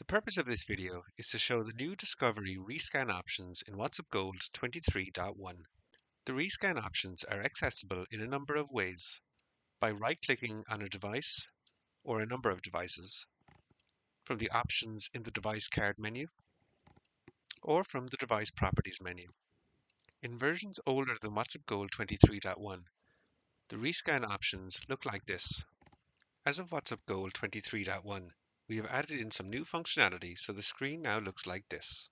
The purpose of this video is to show the new Discovery Rescan options in WhatsUp Gold 23.1. The rescan options are accessible in a number of ways: by right-clicking on a device or a number of devices, from the options in the device card menu, or from the device properties menu. In versions older than WhatsUp Gold 23.1, the rescan options look like this. As of WhatsUp Gold 23.1, we have added in some new functionality, so the screen now looks like this.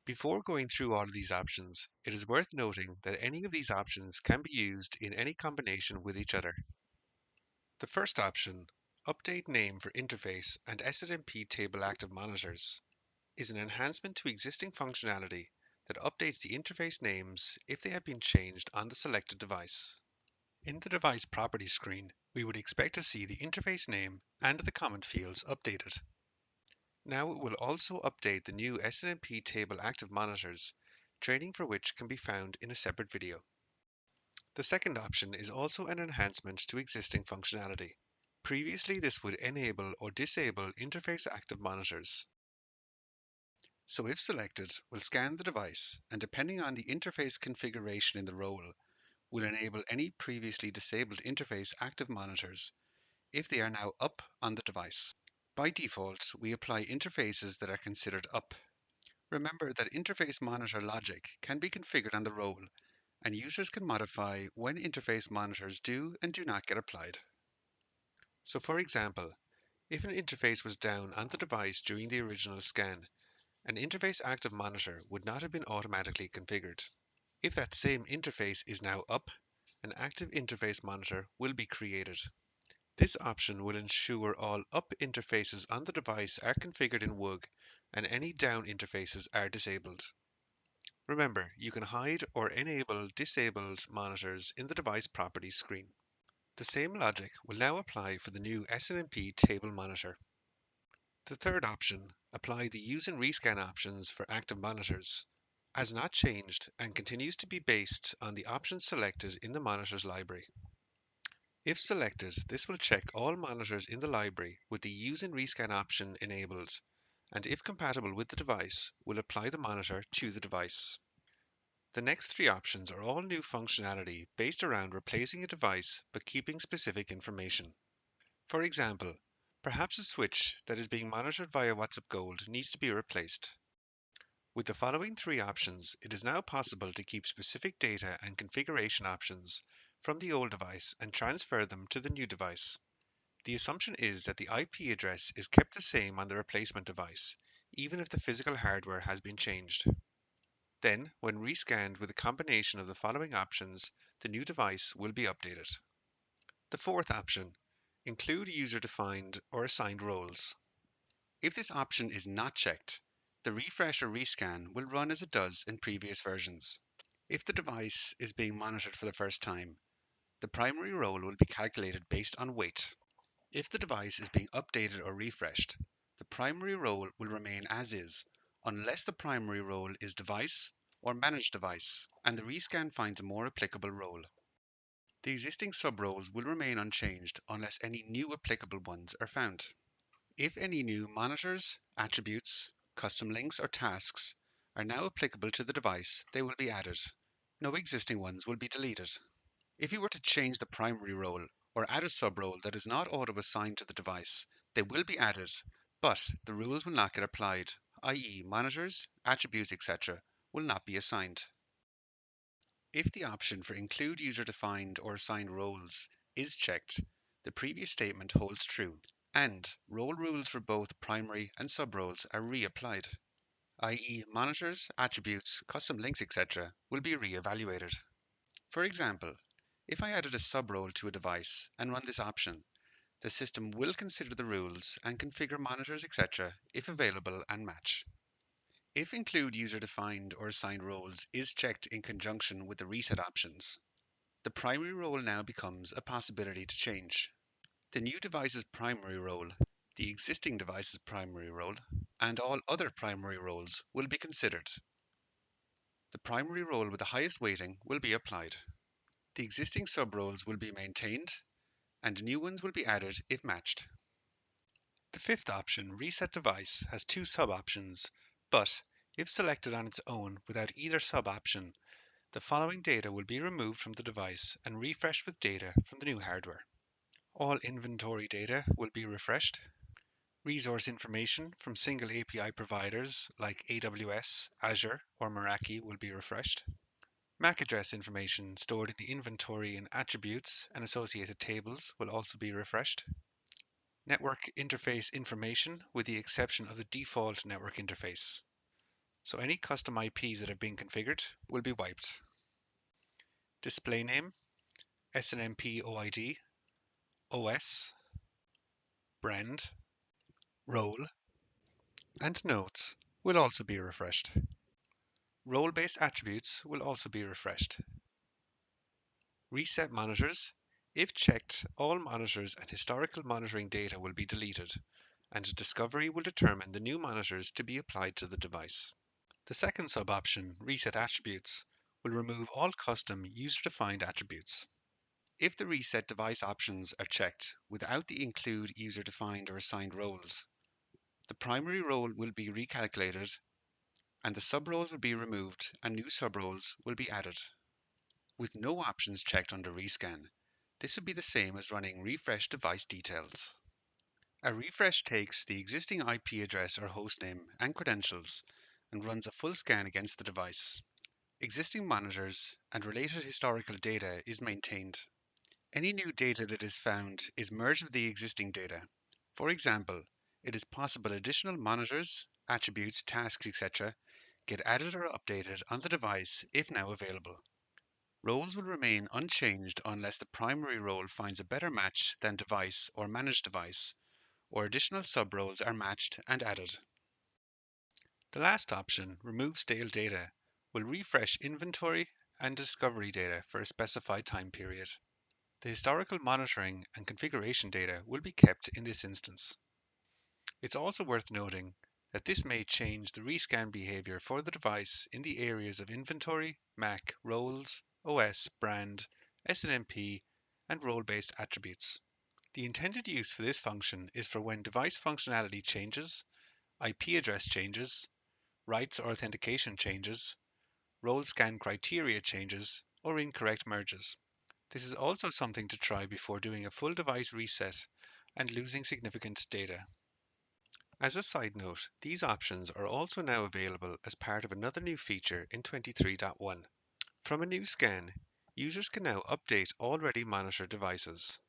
Before going through all of these options, it is worth noting that any of these options can be used in any combination with each other. The first option, Update Name for Interface and SNMP Table Active Monitors, is an enhancement to existing functionality that updates the interface names if they have been changed on the selected device. In the device properties screen, we would expect to see the interface name and the comment fields updated. Now it will also update the new SNMP Table Active Monitors, training for which can be found in a separate video. The second option is also an enhancement to existing functionality. Previously, this would enable or disable interface active monitors. So if selected, we'll scan the device, and depending on the interface configuration in the role, will enable any previously disabled interface active monitors if they are now up on the device. By default, we apply interfaces that are considered up. Remember that interface monitor logic can be configured on the role, and users can modify when interface monitors do and do not get applied. So for example, if an interface was down on the device during the original scan, an interface active monitor would not have been automatically configured. If that same interface is now up, an active interface monitor will be created. This option will ensure all up interfaces on the device are configured in WUG and any down interfaces are disabled. Remember, you can hide or enable disabled monitors in the device properties screen. The same logic will now apply for the new SNMP table monitor. The third option, apply the use and rescan options for active monitors, has not changed and continues to be based on the options selected in the monitors library. If selected, this will check all monitors in the library with the use and rescan option enabled, and if compatible with the device, will apply the monitor to the device. The next three options are all new functionality based around replacing a device but keeping specific information. For example, perhaps a switch that is being monitored via WhatsUp Gold needs to be replaced. With the following three options, it is now possible to keep specific data and configuration options from the old device and transfer them to the new device. The assumption is that the IP address is kept the same on the replacement device, even if the physical hardware has been changed. Then, when rescanned with a combination of the following options, the new device will be updated. The fourth option, include user-defined or assigned roles. If this option is not checked, the refresh or rescan will run as it does in previous versions. If the device is being monitored for the first time, the primary role will be calculated based on weight. If the device is being updated or refreshed, the primary role will remain as is, unless the primary role is device or managed device, and the rescan finds a more applicable role. The existing sub-roles will remain unchanged unless any new applicable ones are found. If any new monitors, attributes, custom links, or tasks are now applicable to the device, they will be added. No existing ones will be deleted. If you were to change the primary role or add a sub-role that is not auto-assigned to the device, they will be added, but the rules will not get applied, i.e. monitors, attributes, etc. will not be assigned. If the option for include user-defined or assigned roles is checked, the previous statement holds true, and role rules for both primary and sub-roles are reapplied, i.e. monitors, attributes, custom links, etc. will be re-evaluated. For example, if I added a sub-role to a device and run this option, the system will consider the rules and configure monitors, etc. if available and match. If include user-defined or assigned roles is checked in conjunction with the reset options, the primary role now becomes a possibility to change. The new device's primary role, the existing device's primary role, and all other primary roles will be considered. The primary role with the highest weighting will be applied. The existing sub-roles will be maintained, and new ones will be added if matched. The fifth option, Reset Device, has two sub-options, but if selected on its own without either sub-option, the following data will be removed from the device and refreshed with data from the new hardware. All inventory data will be refreshed. Resource information from single API providers like AWS, Azure, or Meraki will be refreshed. MAC address information stored in the inventory and attributes and associated tables will also be refreshed. Network interface information with the exception of the default network interface. So any custom IPs that have been configured will be wiped. Display name, SNMP OID, OS, brand, role, and nodes will also be refreshed. Role-based attributes will also be refreshed. Reset monitors. If checked, all monitors and historical monitoring data will be deleted, and Discovery will determine the new monitors to be applied to the device. The second sub-option, Reset Attributes, will remove all custom user-defined attributes. If the Reset Device options are checked without the include user-defined or assigned roles, the primary role will be recalculated and the sub-roles will be removed and new sub-roles will be added. With no options checked under Rescan, this would be the same as running refresh device details. A refresh takes the existing IP address or hostname and credentials and runs a full scan against the device. Existing monitors and related historical data is maintained. Any new data that is found is merged with the existing data. For example, it is possible additional monitors, attributes, tasks, etc. get added or updated on the device if now available. Roles will remain unchanged unless the primary role finds a better match than device or managed device, or additional sub-roles are matched and added. The last option, Remove Stale Data, will refresh inventory and discovery data for a specified time period. The historical monitoring and configuration data will be kept in this instance. It's also worth noting that this may change the rescan behavior for the device in the areas of inventory, MAC, roles, OS, brand, SNMP, and role-based attributes. The intended use for this function is for when device functionality changes, IP address changes, rights or authentication changes, role scan criteria changes, or incorrect merges. This is also something to try before doing a full device reset and losing significant data. As a side note, these options are also now available as part of another new feature in 23.1. From a new scan, users can now update already monitored devices.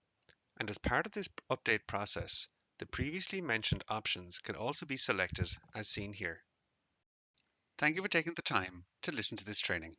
And as part of this update process, the previously mentioned options can also be selected as seen here. Thank you for taking the time to listen to this training.